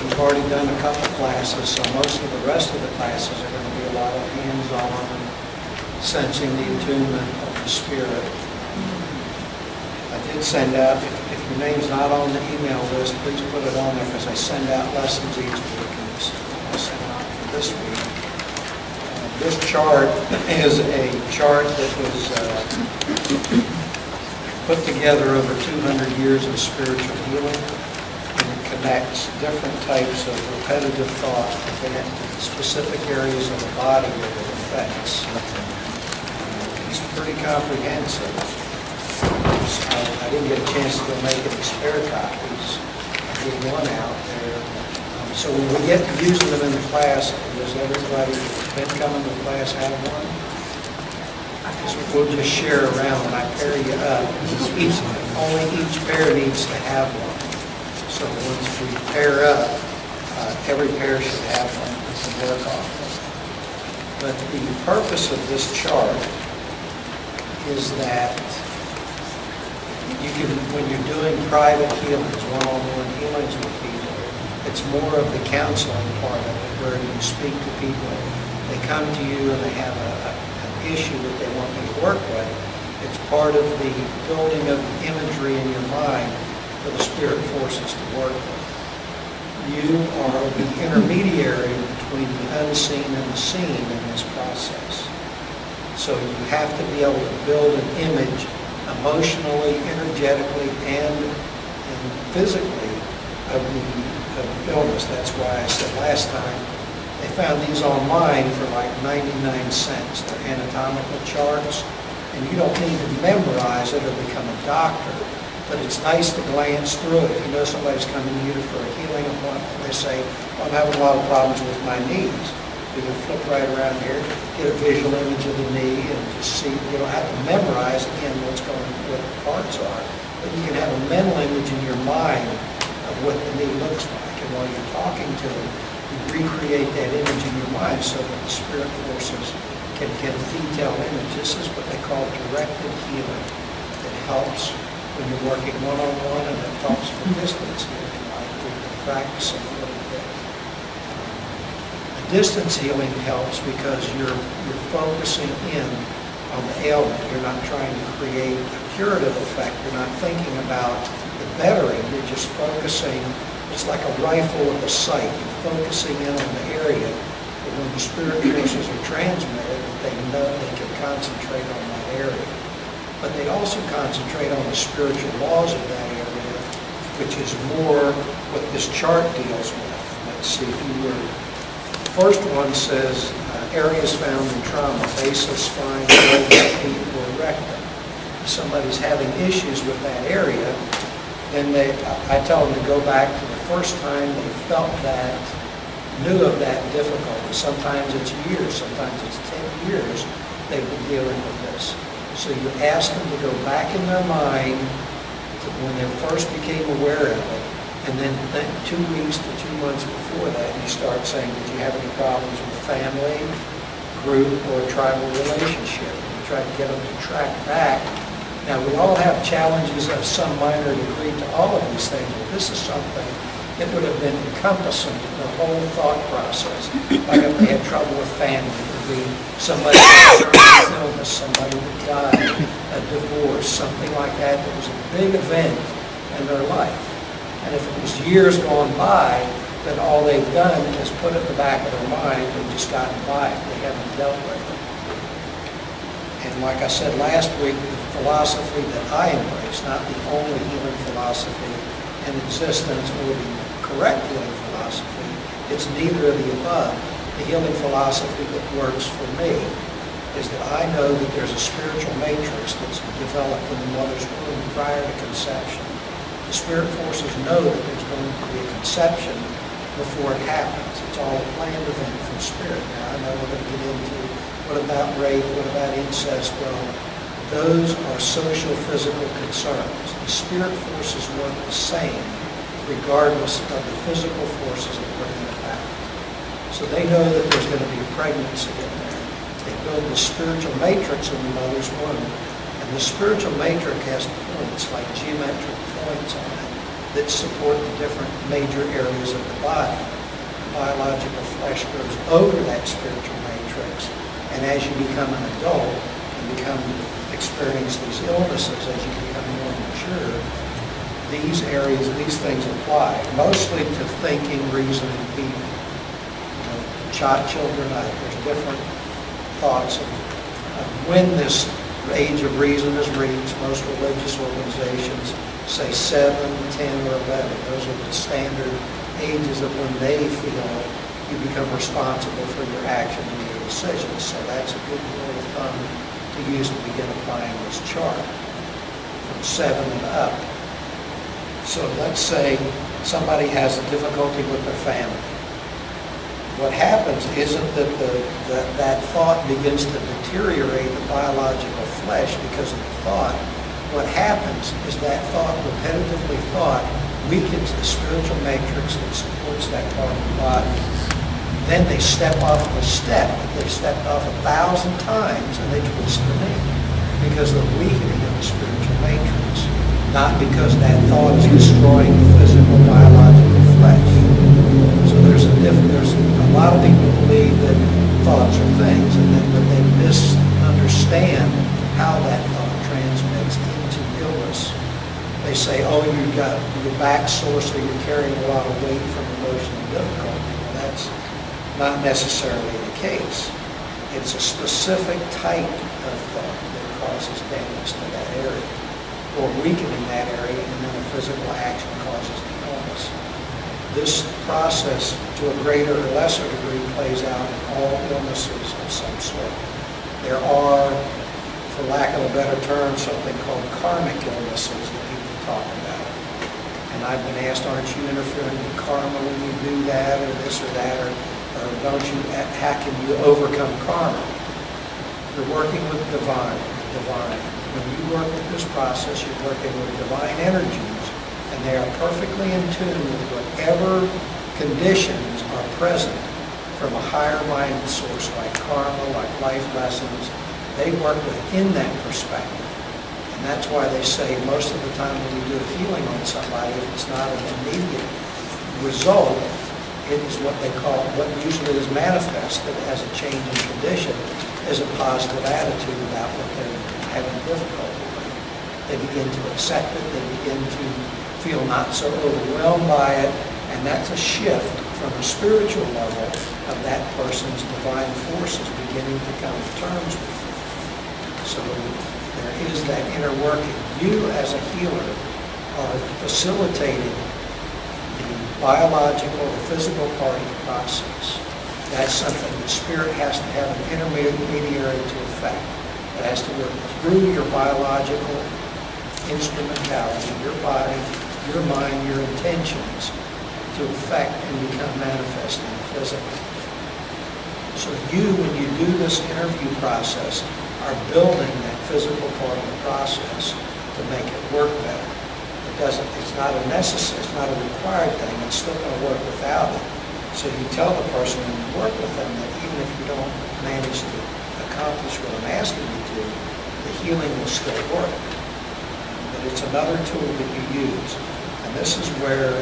We've already done a couple classes, so most of the rest of the classes are going to be a lot of hands-on, sensing the attunement of the Spirit. I did send out, if your name's not on the email list, please put it on there because I send out lessons each week, and this I sent out for this week. This chart is a chart that was put together over 200 years of spiritual healing, and it connects different types of repetitive thought within specific areas of the body that it affects. It's pretty comprehensive. I didn't get a chance to go make any spare copies. I did one out there. So when we get to using them in the class, does everybody that's been coming to class have one? We'll just share around and I pair you up. Only each pair needs to have one. So once we pair up, every pair should have one to work off of. But the purpose of this chart is that you can, when you're doing private healings, one-on-one healings with people, it's more of the counseling part of it, where you speak to people. They come to you and they have an issue that they want me to work with. It's part of the building of the imagery in your mind for the spirit forces to work with. You are the intermediary between the unseen and the seen in this process. So you have to be able to build an image emotionally, energetically, and physically of the illness. That's why I said last time, they found these online for like 99 cents. They're anatomical charts, and you don't need to memorize it or become a doctor, but it's nice to glance through it. If you know somebody's coming to you for a healing appointment, they say, well, I'm having a lot of problems with my knees. You can flip right around here, get a visual image of the knee, and just see. You don't have to memorize again what the parts are, but you can have a mental image in your mind of what the knee looks like. And while you're talking to them, you recreate that image in your mind so that the spirit forces can get a detailed image. This is what they call directed healing. It helps when you're working one-on-one, and it helps for distance healing, like we've been practicing a little bit. Distance healing helps because you're focusing in on the ailment. You're not trying to create a curative effect. You're not thinking about the bettering. You're just focusing. It's like a rifle with a sight. You're focusing in on the area. But when the spirit forces are transmitted, they know they can concentrate on that area. But they also concentrate on the spiritual laws of that area, which is more what this chart deals with. Let's see if you were. First one says areas found in trauma, basis, spine, feet, or rectum. If somebody's having issues with that area, then I tell them to go back to the first time they felt that, knew of that difficulty. Sometimes it's years, sometimes it's 10 years they've been dealing with this. So you ask them to go back in their mind to when they first became aware of it. And then 2 weeks to 2 months before that, you start saying, did you have any problems with family, group, or tribal relationship? And you try to get them to track back. Now, we all have challenges of some minor degree to all of these things, but this is something that would have been encompassing to the whole thought process. Like if they had trouble with family, it would be somebody with an illness, somebody that died, a divorce, something like that. That was a big event in their life. And if it was years gone by, then all they've done is put it in the back of their mind and just gotten by it. They haven't dealt with it. And like I said last week, the philosophy that I embrace, not the only healing philosophy in existence or the correct healing philosophy, it's neither of the above. The healing philosophy that works for me is that I know that there's a spiritual matrix that's developed in the mother's womb prior to conception. The spirit forces know that there's going to be a conception before it happens. It's all a planned event from spirit. Now, I know we're going to get into what about rape, what about incest? Well, those are social, physical concerns. The spirit forces work the same regardless of the physical forces that bring it about. So they know that there's going to be a pregnancy in there. They build the spiritual matrix in the mother's womb. And the spiritual matrix has points, like geometric points on it. that support the different major areas of the body. The biological flesh goes over that spiritual matrix, and as you become an adult and experience these illnesses, as you become more mature, these areas, these things apply, mostly to thinking, reasoning people. Children, there's different thoughts of when this age of reason is reached. Most religious organizations say 7, 10, or 11. Those are the standard ages of when they feel you become responsible for your actions and your decisions. So that's a good rule of thumb to use to begin applying this chart, from 7 and up. So let's say somebody has a difficulty with their family. What happens isn't that that thought begins to deteriorate the biological flesh because of the thought. What happens is that thought, repetitively thought, weakens the spiritual matrix that supports that part of the body. Then they step off the step that they've stepped off 1,000 times, and they twist their knee because of the weakening of the spiritual matrix, not because that thought is destroying the physical, biological flesh. So there's a lot of people believe that thoughts are things, but they misunderstand how that thought transmits into illness. They say, oh, you've got your back sore, so you're carrying a lot of weight from emotional difficulty. Well, that's not necessarily the case. It's a specific type of thought that causes damage to that area, or weakening that area, and then a physical action causes the illness. This process, to a greater or lesser degree, plays out in all illnesses of some sort. There are, for lack of a better term, something called karmic illnesses that people talk about. And I've been asked, aren't you interfering with karma when you do that, or this or that, or don't you, how can you overcome karma? You're working with divine. When you work with this process, you're working with divine energies, and they are perfectly in tune with whatever conditions are present from a higher-minded source, like karma, like life lessons. They work within that perspective. And that's why they say most of the time when you do a healing on somebody, if it's not an immediate result, it is what they call, what usually is manifested as a change in condition, is a positive attitude about what they're having difficulty with. They begin to accept it, they begin to feel not so overwhelmed by it, and that's a shift from the spiritual level of that person's divine forces beginning to come to terms with it. So there is that inner working. You as a healer are facilitating the biological or physical part of the process. That's something the spirit has to have an intermediary to effect. It has to work through your biological instrumentality, your body, your mind, your intentions, to affect and become manifest in the physical. So you, when you do this interview process, are building that physical part of the process to make it work better. It's not a necessary, it's not a required thing. It's still going to work without it. So you tell the person when you work with them that even if you don't manage to accomplish what I'm asking you to, the healing will still work. But it's another tool that you use. And this is where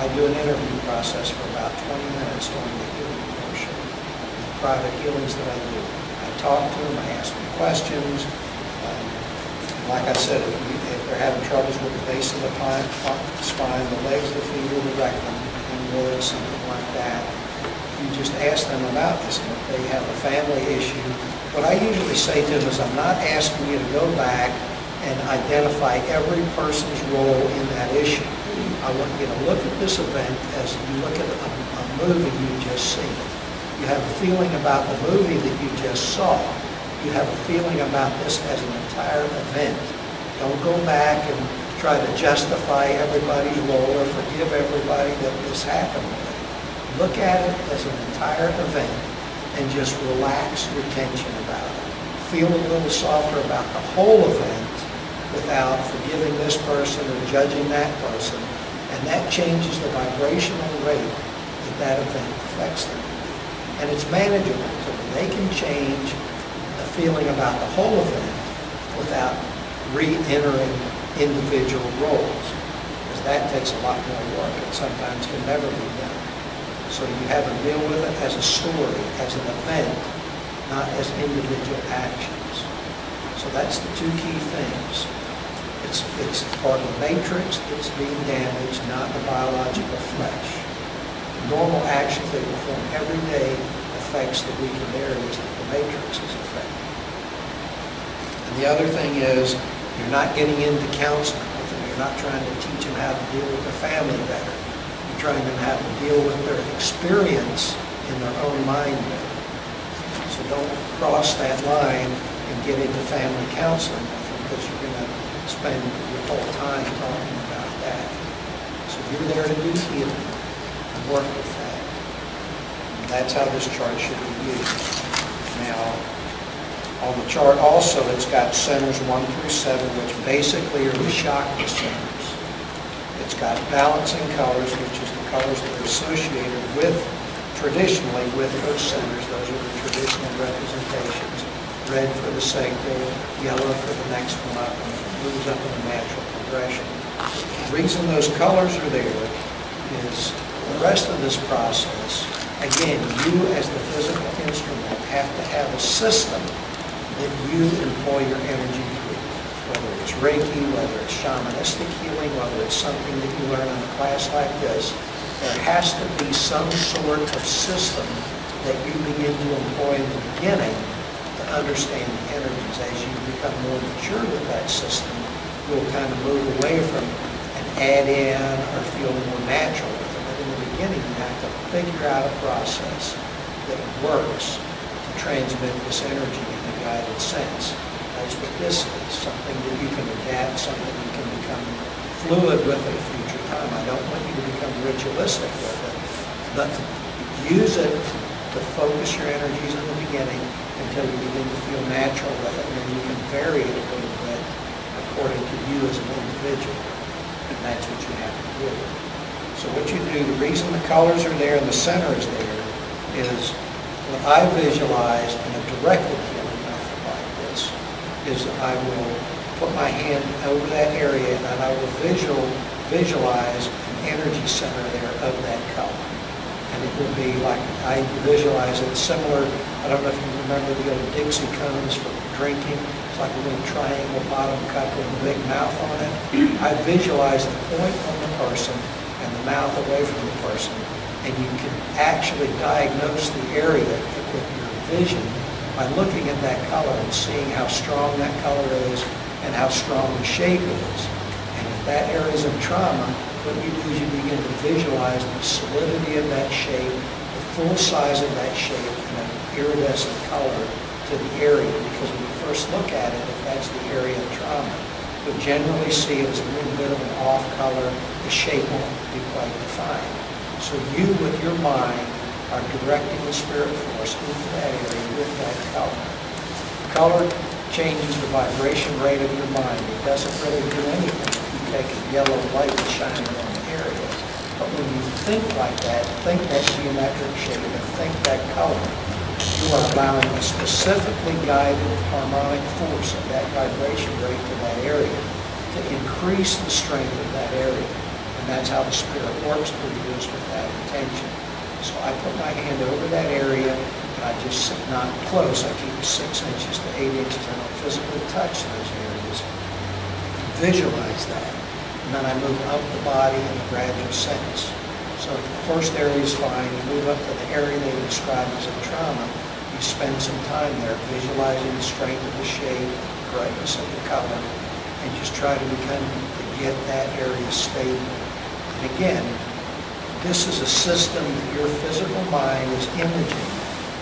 I do an interview process for about 20 minutes during the healing portion, the private healings that I do. I talk to them, I ask them questions. Like I said, if they're having troubles with the base of the spine, the legs, the feet, or the rectum, and something like that, you just ask them about this. And if they have a family issue, what I usually say to them is, I'm not asking you to go back and identify every person's role in that issue. I want you to look at this event as you look at a movie you just seen. You have a feeling about the movie that you just saw. You have a feeling about this as an entire event. Don't go back and try to justify everybody's role or forgive everybody that this happened with. Look at it as an entire event and just relax your tension about it. Feel a little softer about the whole event without forgiving this person or judging that person. And that changes the vibrational rate that event affects them. And it's manageable to them. They can change the feeling about the whole event without re-entering individual roles. Because that takes a lot more work and sometimes can never be done. So you have to deal with it as a story, as an event, not as individual actions. So that's the two key things. It's part of the matrix that's being damaged, not the biological flesh. Normal actions they perform every day affects the weakened areas that the matrix is affecting. And the other thing is, you're not getting into counseling with them. You're not trying to teach them how to deal with their family better. You're trying them how to deal with their experience in their own mind better. So don't cross that line and get into family counseling with them, because you're going to spend your whole time talking about that. So you're there to do healing and work with that. And that's how this chart should be used. Now, on the chart also, it's got centers 1 through 7, which basically are the chakra centers. It's got balancing colors, which is the colors that are associated with, traditionally, with those centers. Those are the traditional representations. Red for the sacral, yellow for the next one up, and it moves up in a natural progression. The reason those colors are there is the rest of this process, again, you as the physical instrument have to have a system that you employ your energy through. Whether it's Reiki, whether it's shamanistic healing, whether it's something that you learn in a class like this, there has to be some sort of system that you begin to employ in the beginning to understand the energies. As you become more mature with that system, you'll kind of move away from an add-in or feel more natural with it. But in the beginning, you have to figure out a process that works to transmit this energy in a guided sense. That's what this is, something that you can adapt, something you can become fluid with at a future time. I don't want you to become ritualistic with it, but use it to focus your energies in the beginning until you begin to feel natural with it, and then you can vary it a little bit according to you as an individual, and that's what you have to do. So what you do, the reason the colors are there and the center is there is what I visualize in a directed healing method like this is I will put my hand over that area and I will visualize an energy center there of that color. And it will be like, I visualize it similar, I don't know if you remember the old Dixie cones for drinking. It's like a little triangle bottom cup with a big mouth on it. I visualize the point on the person and the mouth away from the person. And you can actually diagnose the area with your vision by looking at that color and seeing how strong that color is and how strong the shape is. And if that area is in trauma, what you do is you begin to visualize the solidity of that shape, the full size of that shape, and an iridescent color to the area. Because when you first look at it, if that's the area of trauma, you'll generally see it as a little bit of an off color. The shape won't be quite defined. So you, with your mind, are directing the spirit force into that area with that color. Color changes the vibration rate of your mind. It doesn't really do anything if you take a yellow light and shine it on the area. But when you think like that, think that geometric shape and think that color, you are allowing a specifically guided harmonic force of that vibration rate to that area to increase the strength of that area. And that's how the spirit works through you, is with that intention. So I put my hand over that area, and I just sit not close. I keep 6 inches to 8 inches. I don't physically touch those areas. Visualize that. And then I move up the body in a gradual sense. So if the first area is fine, you move up to the area they describe as a trauma. You spend some time there visualizing the strength of the shape, brightness of the color, and just try to get that area stable. And again, this is a system that your physical mind is imaging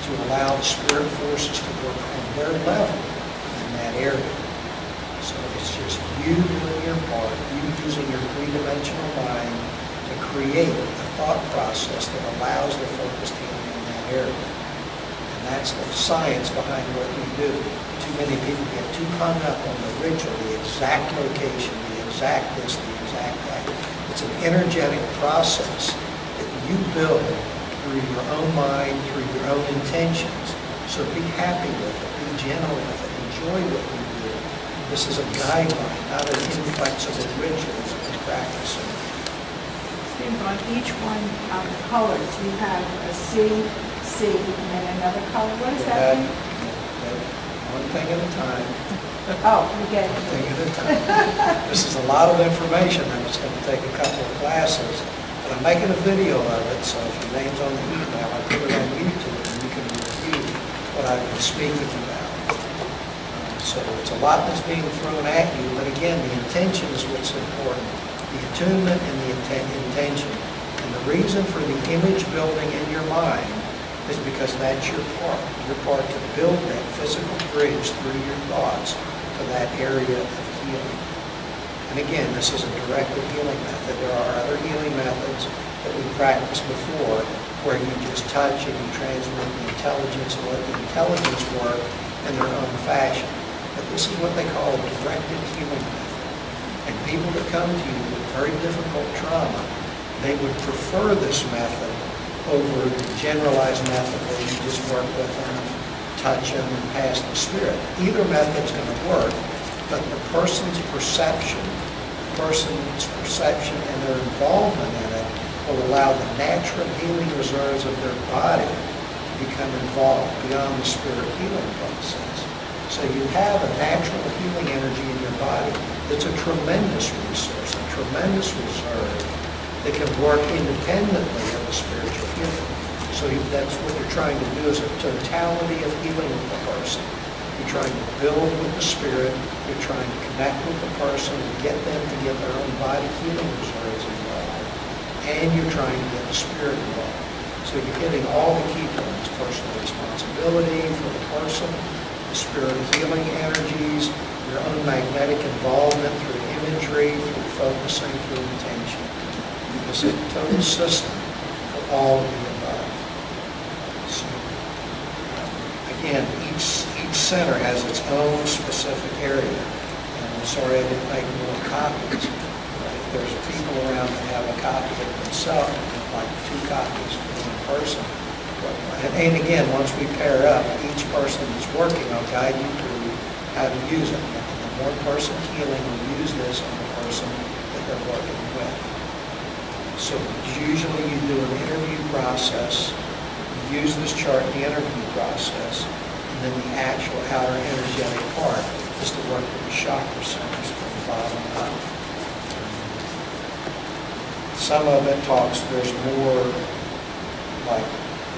to allow the spirit forces to work on their level in that area. So it's just you doing your part, you using your three-dimensional mind to create a thought process that allows the focused healing in that area. And that's the science behind what we do. Too many people get too hung up on the ritual, the exact location, the exact this, the exact that. It's an energetic process that you build through your own mind, through your own intentions. So be happy with it, be gentle with it, enjoy what you do. This is a guideline, not an inflexible ritual that you're practicing. think on each one of the colors, you have a C, C, and then another color. What does that mean? One thing at a time. Oh, you get it. One thing at a time. This is a lot of information, and it's going to take a couple of classes. But I'm making a video of it, so if your name's on the email, I put it on YouTube, and you can review what I've been speaking about. So it's a lot that's being thrown at you, but again, the intention is what's important. The attunement and the intention. And the reason for the image building in your mind is because that's your part. Your part to build that physical bridge through your thoughts to that area of healing. And again, this is a directed healing method. There are other healing methods that we practiced before where you just touch and you transmit the intelligence and let the intelligence work in their own fashion. But this is what they call a directed healing method. And people that come to you with very difficult trauma, they would prefer this method over the generalized method where you just work with them, touch them, and pass the spirit. Either method's going to work, but the person's perception and their involvement in it will allow the natural healing reserves of their body to become involved beyond the spirit healing process. So you have a natural healing energy in your body that's a tremendous resource, a tremendous reserve that can work independently of the spiritual healing. So that's what you're trying to do, is a totality of healing with the person. You're trying to build with the spirit, you're trying to connect with the person and get them to get their own body healing reserves involved, and you're trying to get the spirit involved. So you're hitting all the key points: personal responsibility for the person, the spirit healing energies, your own magnetic involvement through imagery, through focusing, through intention. It's a total system for all of the above. So, again, each center has its own specific area. And I'm sorry I didn't make more copies. If there's people around that have a copy of themselves, like 2 copies for one person. And again, once we pair up, each person that's working, I'll guide you through how to use it. And the one person healing will use this on the person that they're working with. So usually you do an interview process, you use this chart in the interview process, and then the actual outer energetic part is to work with the chakra centers from the bottom up. Some of it talks, there's more like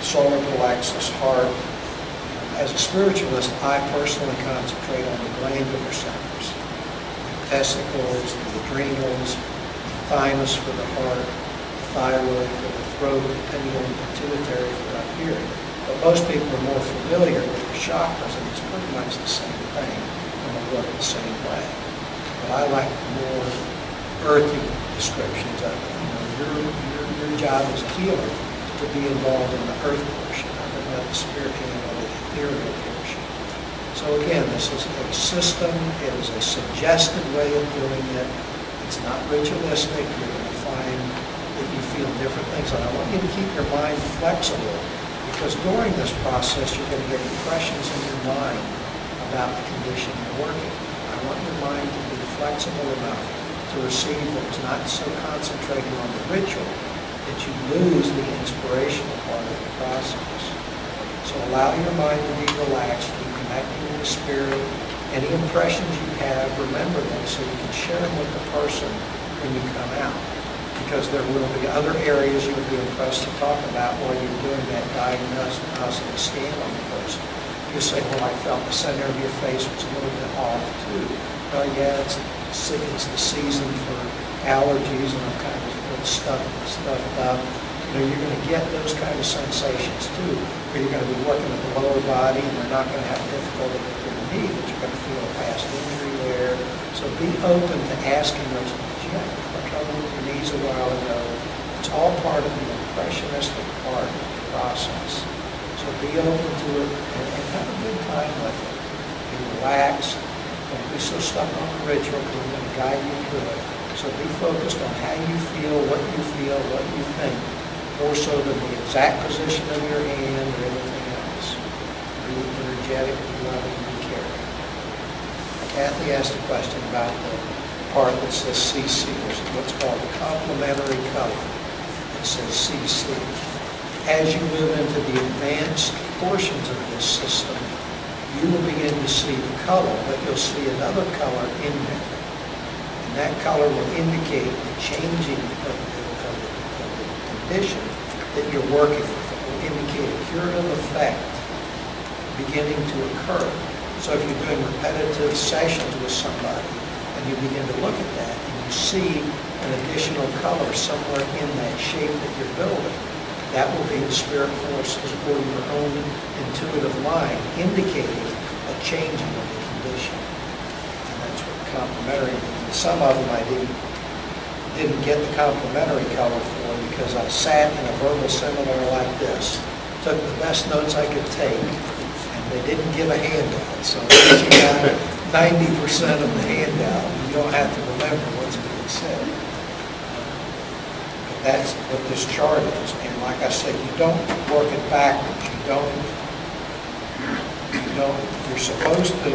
solar plexus, heart. As a spiritualist, I personally concentrate on the glandular centers, the testicles, the adrenals, the thymus for the heart, thyroid for the throat, the pineal and pituitary for up here. But most people are more familiar with the chakras, and it's pretty much the same thing, and they work the same way. But I like more earthy descriptions of it. Your job as a healer is to be involved in the earth portion of it, not the spirit handle, the ethereal portion. So again, this is a system. It is a suggested way of doing it. It's not ritualistic. You're going to find that you feel different things. And I want you to keep your mind flexible, because during this process you're going to get impressions in your mind about the condition you're working with. I want your mind to be flexible enough to receive that it's not so concentrated on the ritual that you lose the inspirational part of the process. So allow your mind to be relaxed, keep connecting with the spirit. Any impressions you have, remember them so you can share them with the person when you come out. Because there will be other areas you'll be impressed to talk about while you're doing that diagnostic scan on the person. You say, well, I felt the center of your face was a little bit off too. Well, yeah, it's the season for allergies and I'm kind of a little stuffed up. You're going to get those kind of sensations too. Or you're going to be working with the lower body and you're not going to have difficulty with your knee, but you're going to feel a past injury there. So be open to asking those, did you have trouble with your knees a while ago? It's all part of the impressionistic part of the process. So be open to it and have a good time with it. Be relaxed. Don't be so stuck on the ritual, because we're going to guide you through it. So be focused on how you feel, what you think, more so than the exact position of your hand or anything else. Be energetic, be loving, be caring. Kathy asked a question about the part that says CC, which is what's called the complementary color. it says CC. As you move into the advanced portions of this system, you will begin to see the color, but you'll see another color in there. And that color will indicate the changing of the condition that you're working with. It will indicate a curative effect beginning to occur. So if you're doing repetitive sessions with somebody and you begin to look at that and you see an additional color somewhere in that shape that you're building, that will be the spirit forces or your own intuitive mind indicating a changing of the condition. And that's what complementary means. Some of them I didn't get the complementary color for because I sat in a verbal seminar like this, took the best notes I could take, and they didn't give a handout. So if you got 90% of the handout, you don't have to remember what's being said. That's what this chart is. And like I said, you don't work it backwards. You're supposed to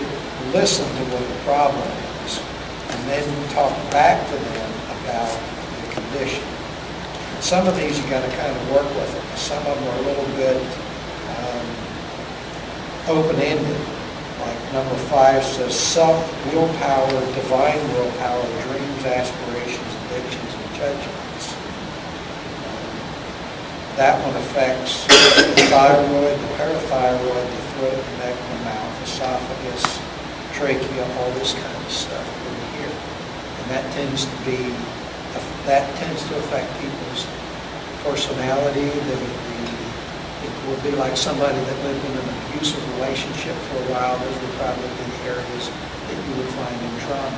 listen to what the problem is and then talk back to them about the condition. And some of these you got to kind of work with it. Some of them are a little bit open-ended. Like number 5 says self-willpower, divine willpower, dreams, aspirations, addictions, and judgments. That one affects the thyroid, the parathyroid, the throat, the neck, the mouth, esophagus, trachea, all this kind of stuff over here. And that tends to affect people's personality. It would be like somebody that lived in an abusive relationship for a while. Those would probably be the areas that you would find in trauma.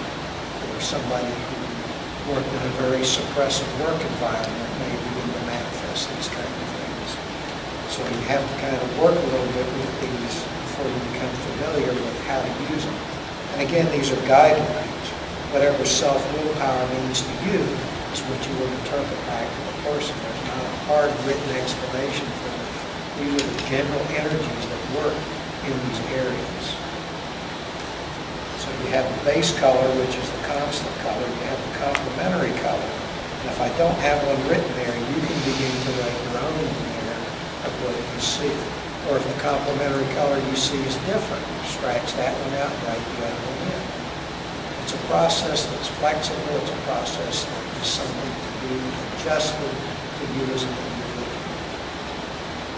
Or somebody who worked in a very suppressive work environment may begin to manifest these kind of things. So you have to kind of work a little bit with these before you become familiar with how to use them. And again, these are guidelines. Whatever self-willpower means to you is what you will interpret back to the person. There's not a hard written explanation for it. These are the general energies that work in these areas. So you have the base color, which is the constant color. You have the complementary color. And if I don't have one written there, you can begin to write your own in there of what you see. Or if the complementary color you see is different, scratch that one out and write the other one in. It's a process that's flexible. It's a process that is something to be adjusted to you as an individual.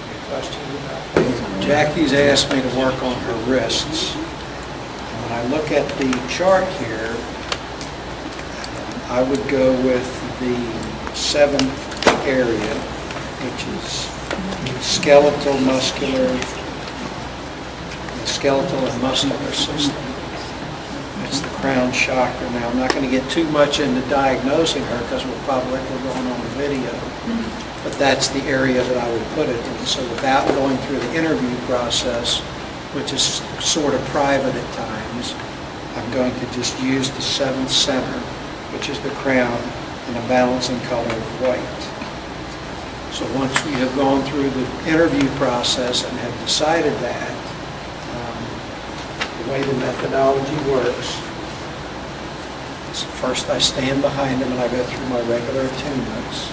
Any questions about that? Jackie's asked me to work on her wrists. When I look at the chart here, I would go with the 7th area, which is skeletal, muscular, the skeletal and muscular system. That's the crown chakra. Now, I'm not going to get too much into diagnosing her because we're going on the video, but that's the area that I would put it in. So without going through the interview process, which is sort of private at times, I'm going to just use the 7th center, which is the crown, in a balancing color of white. So once we have gone through the interview process and have decided that, the way the methodology works is first I stand behind them and I go through my regular attunements.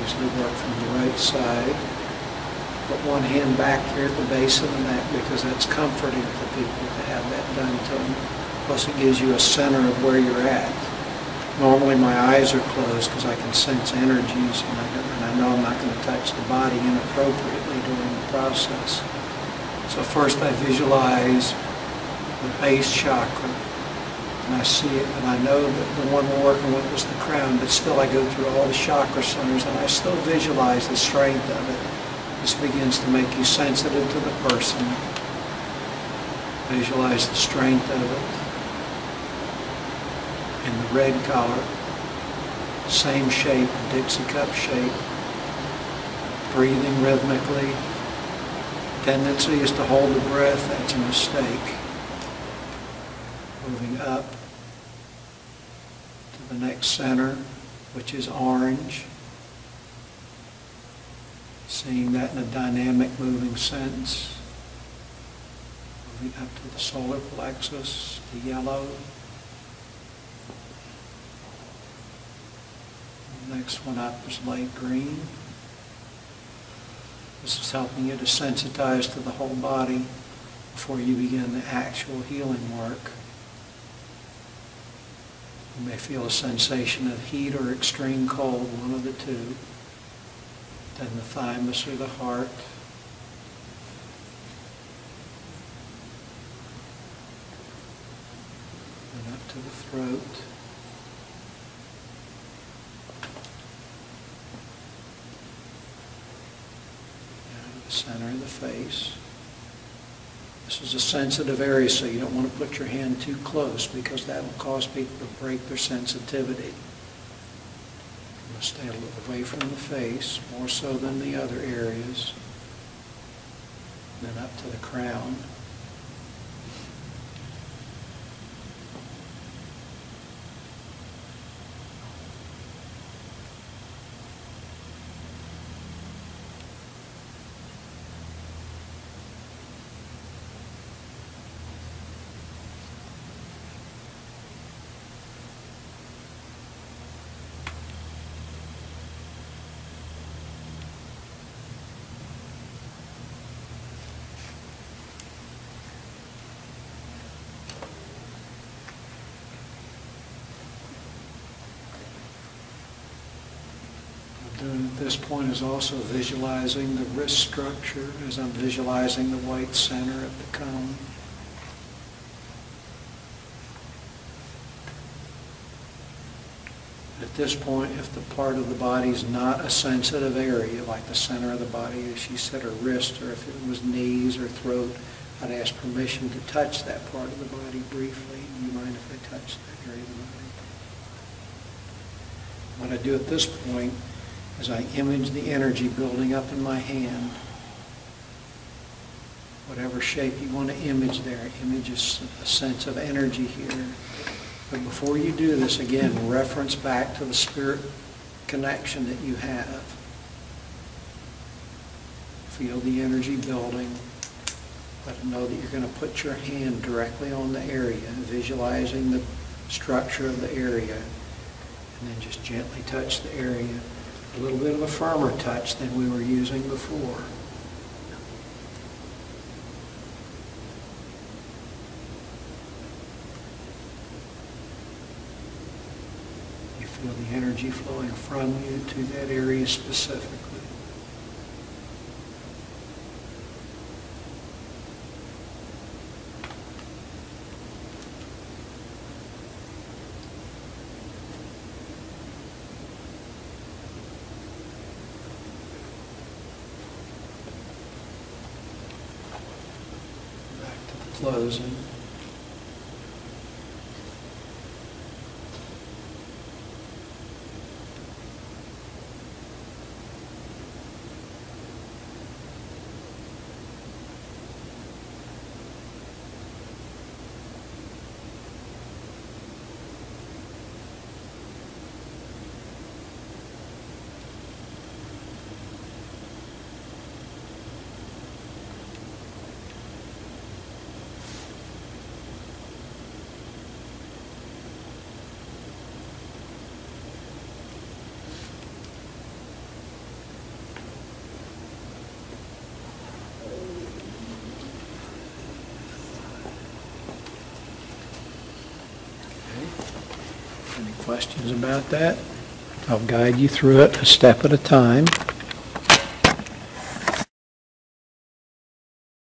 Usually work from the right side. Put one hand back here at the base of the neck because that's comforting to people to have that done to them. Plus it gives you a center of where you're at. Normally my eyes are closed because I can sense energies and I know I'm not going to touch the body inappropriately during the process. So first I visualize the base chakra, and I see it, and I know that the one we're working with is the crown, but still I go through all the chakra centers, and I still visualize the strength of it. This begins to make you sensitive to the person. Visualize the strength of it. In the red color, same shape, Dixie cup shape. Breathing rhythmically. Tendency is to hold the breath. That's a mistake. Moving up to the next center, which is orange. Seeing that in a dynamic, moving sense. Moving up to the solar plexus, the yellow. The next one up is light green. This is helping you to sensitize to the whole body before you begin the actual healing work. You may feel a sensation of heat or extreme cold, one of the two. Then the thymus or the heart. And up to the throat. Center of the face. This is a sensitive area, so you don't want to put your hand too close because that will cause people to break their sensitivity. You want to stay a little away from the face, more so than the other areas. And then up to the crown. Doing at this point is also visualizing the wrist structure as I'm visualizing the white center of the cone. At this point, if the part of the body is not a sensitive area, like the center of the body, as she said, her wrist, or if it was knees or throat, I'd ask permission to touch that part of the body briefly. Do you mind if I touch that area of the body? What I do at this point as I image the energy building up in my hand, whatever shape you want to image there, image a sense of energy here. But before you do this, again, reference back to the spirit connection that you have. Feel the energy building. Let them know that you're going to put your hand directly on the area, visualizing the structure of the area, and then just gently touch the area. A little bit of a firmer touch than we were using before. You feel the energy flowing from you to that area specifically. Closing. Any questions about that? I'll guide you through it a step at a time.